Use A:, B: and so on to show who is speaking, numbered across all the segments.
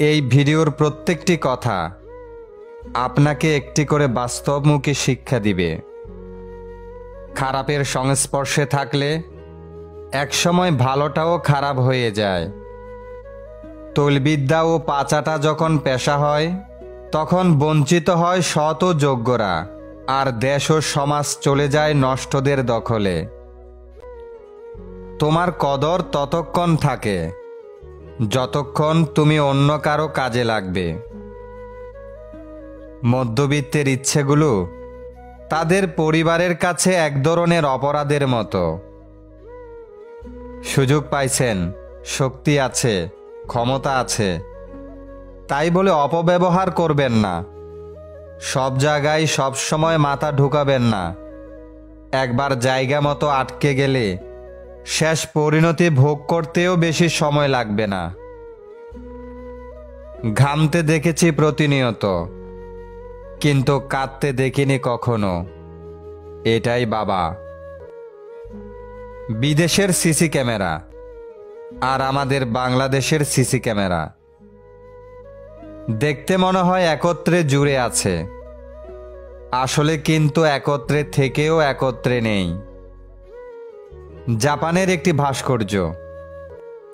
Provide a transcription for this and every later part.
A: এই ভিডিওর প্রত্যেকটি কথা আপনাকে একটি করে বাস্তবমুখী শিক্ষা দিবে। খারাপের সংস্পর্শে থাকলে একসময় ভালোটাও খারাপ হয়ে যায়। তৈলবিদ্যা ও পাচাটা যখন পেশা হয়, তখন বঞ্চিত হয় সৎ ও যোগ্যরা, আর দেশ ও সমাজ চলে যায় নষ্টদের দখলে। তোমার কদর ততক্ষণ থাকে যতক্ষণ তুমি অন্য কারো কাজে লাগবে। মধ্যবিত্তের ইচ্ছেগুলো তাদের পরিবারের কাছে এক ধরনের অপরাধের মতো। সুযোগ পাইছেন, শক্তি আছে, ক্ষমতা আছে, তাই বলে অপব্যবহার করবেন না। সব জায়গায় সব সময় মাথা ঢুকাবেন না। একবার জায়গা মতো আটকে গেলে শেষ পরিণতি ভোগ করতেও বেশি সময় লাগবে না। ঘামতে দেখেছি প্রতিনিয়ত, কিন্তু কাঁদতে দেখিনি কখনো। এটাই বাবা। বিদেশের সিসি ক্যামেরা আর আমাদের বাংলাদেশের সিসি ক্যামেরা দেখতে মনে হয় একত্রে জুড়ে আছে, আসলে কিন্তু একত্রে থেকেও একত্রে নেই। জাপানের একটি ভাস্কর্য,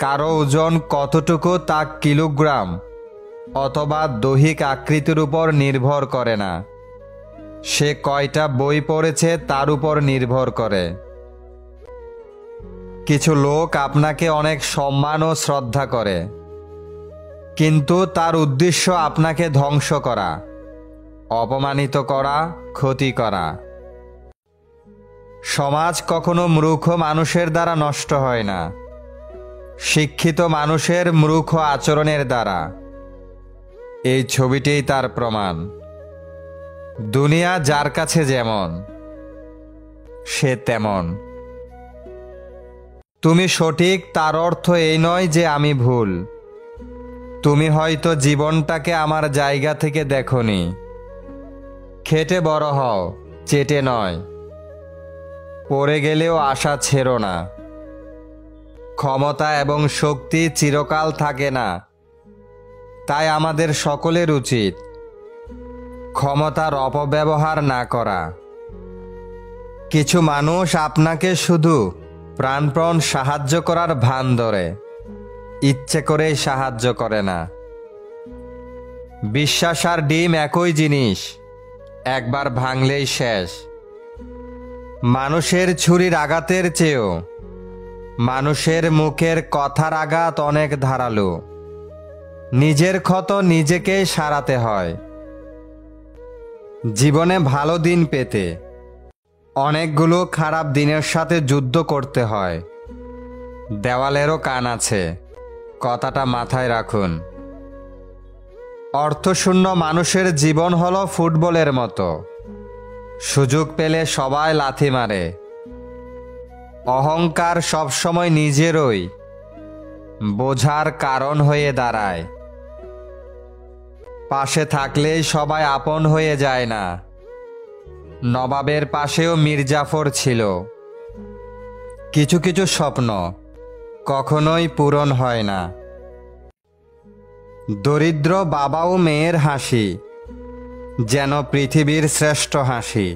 A: কারো ওজন কতটুকু তা কিলোগ্রাম অথবা দৈহিক আকৃতির উপর নির্ভর করে না, সে কয়টা বই পড়েছে তার উপর নির্ভর করে। কিছু লোক আপনাকে অনেক সম্মান ও শ্রদ্ধা করে, কিন্তু তার উদ্দেশ্য আপনাকে ধ্বংস করা, অপমানিত করা, ক্ষতি করা। সমাজ কখনো মূর্খ মানুষের দ্বারা নষ্ট হয় না, শিক্ষিত মানুষের মূর্খ আচরণের দ্বারা। এই ছবিটিই তার প্রমাণ। দুনিয়া যার কাছে যেমন, সে তেমন। তুমি সঠিক তার অর্থ এই নয় যে আমি ভুল। তুমি হয়তো জীবনটাকে আমার জায়গা থেকে দেখোনি। খেটে বড় হও, চেটে নয়। পড়ে গেলেও আশা ছেড়ো না। ক্ষমতা এবং শক্তি চিরকাল থাকে না, তাই আমাদের সকলের উচিত ক্ষমতার অপব্যবহার না করা। কিছু মানুষ আপনাকে শুধু প্রাণপণ সাহায্য করার ভান ধরে, ইচ্ছে করেই সাহায্য করে না। বিশ্বাস আর ডিম একই জিনিস, একবার ভাঙলেই শেষ। মানুষের ছুরির আঘাতের চেয়েও মানুষের মুখের কথার আঘাত অনেক ধারালো। নিজের ক্ষত নিজেকেই সারাতে হয়। জীবনে ভালো দিন পেতে অনেকগুলো খারাপ দিনের সাথে যুদ্ধ করতে হয়। দেওয়ালেরও কান আছে, কথাটা মাথায় রাখুন। অর্থশূন্য মানুষের জীবন হলো ফুটবলের মতো, সুযোগ পেলে সবাই লাথি মারে। অহংকার সবসময় নিজেরই বোঝার কারণ হয়ে দাঁড়ায়। পাশে থাকলেই সবাই আপন হয়ে যায় না। নবাবের পাশেও মির্জাফর ছিল। কিছু কিছু স্বপ্ন কখনোই পূরণ হয় না। দরিদ্র বাবা ও মেয়ের হাসি যেন পৃথিবীর শ্রেষ্ঠ হাসি।